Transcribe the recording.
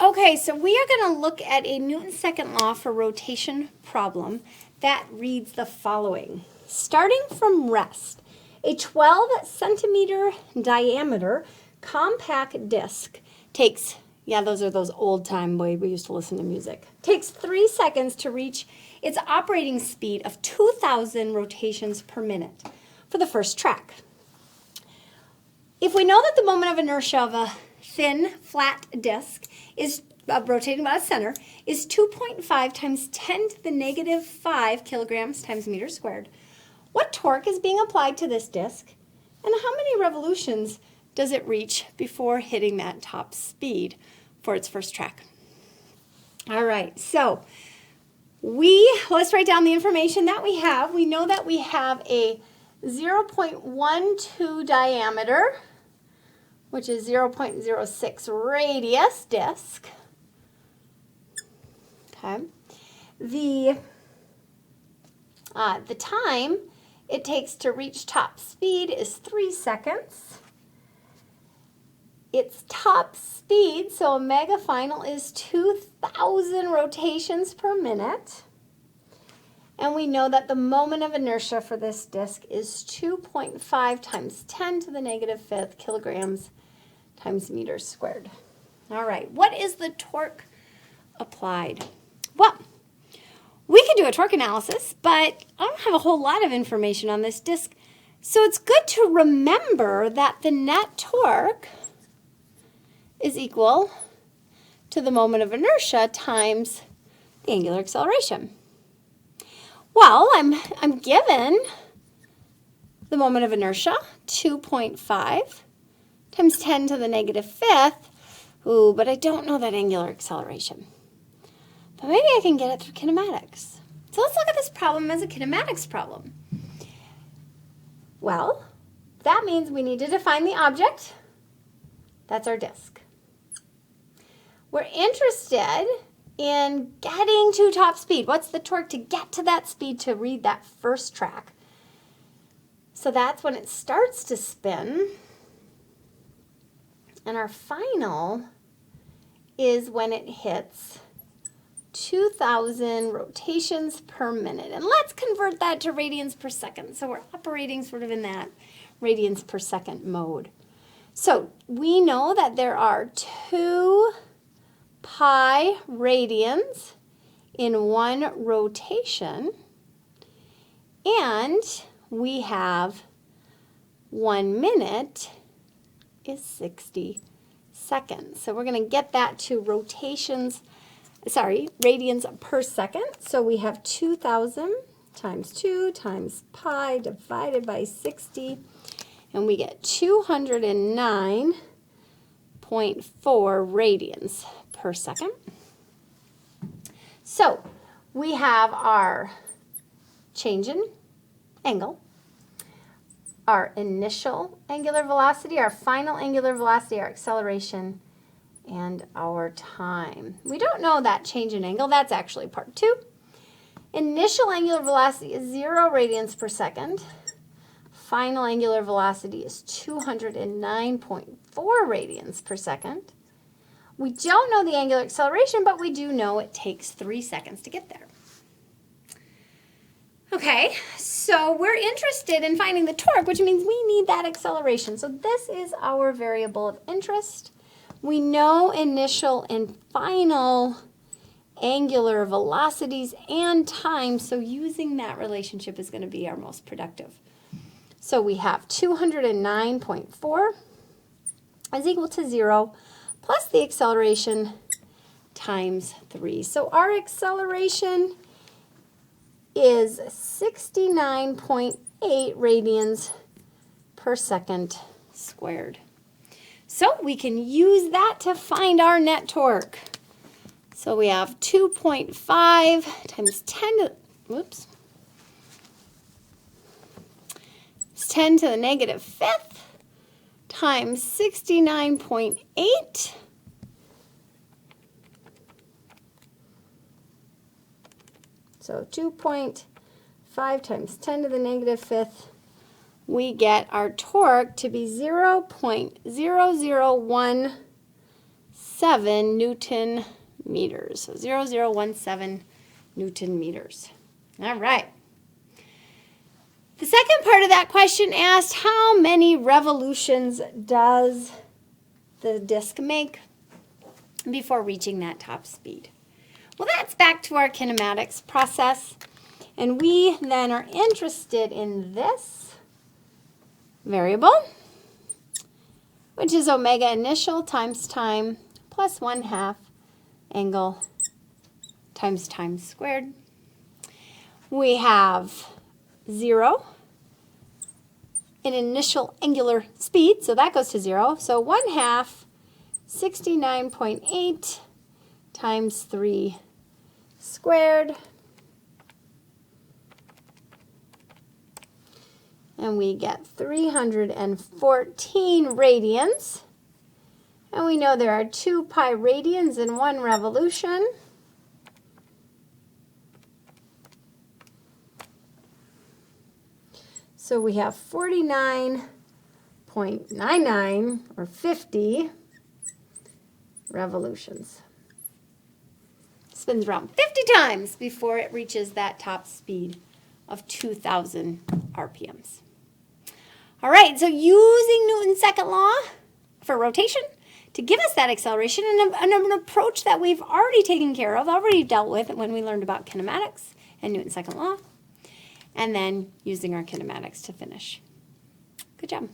Okay, so we are going to look at a Newton's second law for rotation problem that reads the following. Starting from rest, a 12 centimeter diameter compact disc takes, yeah, those are those old time way we used to listen to music, takes 3 seconds to reach its operating speed of 2,000 rotations per minute for the first track. If we know that the moment of inertia of a thin, flat disc is rotating about its center is 2.5 times 10 to the negative 5 kilograms times meters squared, what torque is being applied to this disc, and how many revolutions does it reach before hitting that top speed for its first track? All right, so let's write down the information that we have. We know that we have a 0.12 diameter, which is 0.06 radius disc. Okay. The time it takes to reach top speed is 3 seconds. Its top speed, so omega final, is 2,000 rotations per minute. And we know that the moment of inertia for this disc is 2.5 times 10 to the negative 5th kilograms times meters squared. All right, what is the torque applied? Well, we can do a torque analysis, but I don't have a whole lot of information on this disc. So it's good to remember that the net torque is equal to the moment of inertia times the angular acceleration. Well, I'm given the moment of inertia, 2.5 times 10 to the negative 5th. Ooh, but I don't know that angular acceleration. But maybe I can get it through kinematics. So let's look at this problem as a kinematics problem. Well, that means we need to define the object. That's our disk. We're interested in getting to top speed. What's the torque to get to that speed to read that first track? So that's when it starts to spin. And our final is when it hits 2,000 rotations per minute. And let's convert that to radians per second. So we're operating sort of in that radians per second mode. So we know that there are 2 pi radians in 1 rotation, and we have 1 minute is 60 seconds. So we're going to get that to radians per second. So we have 2,000 times 2 times pi divided by 60, and we get 209.4 radians per second. So we have our change in angle, our initial angular velocity, our final angular velocity, our acceleration, and our time. We don't know that change in angle. That's actually part 2. Initial angular velocity is 0 radians per second. Final angular velocity is 209.4 radians per second. We don't know the angular acceleration, but we do know it takes 3 seconds to get there. Okay, so we're interested in finding the torque, which means we need that acceleration. So this is our variable of interest. We know initial and final angular velocities and time, so using that relationship is going to be our most productive. So we have 209.4 is equal to 0 plus the acceleration times 3. So our acceleration is 69.8 radians per second squared. So we can use that to find our net torque. So we have 2.5 times 10 to, whoops, it's 10 to the negative 5th times 69.8 . So 2.5 times 10 to the negative 5th, we get our torque to be 0.0016 0.17 Newton meters. So 0.0017 Newton meters. All right. The second part of that question asked, how many revolutions does the disk make before reaching that top speed? Well, that's back to our kinematics process. And we then are interested in this variable, which is omega initial times time plus 1/2 angle times time squared. We have 0 in initial angular speed, so that goes to 0. So 1/2 69.8 times 3 squared. And we get 314 radians. And we know there are 2 pi radians in 1 revolution. So we have 49.99 or 50 revolutions. Spins around 50 times before it reaches that top speed of 2,000 RPMs. All right, so using Newton's second law for rotation to give us that acceleration, and an approach that we've already taken care of, already dealt with when we learned about kinematics and Newton's second law, and then using our kinematics to finish. Good job.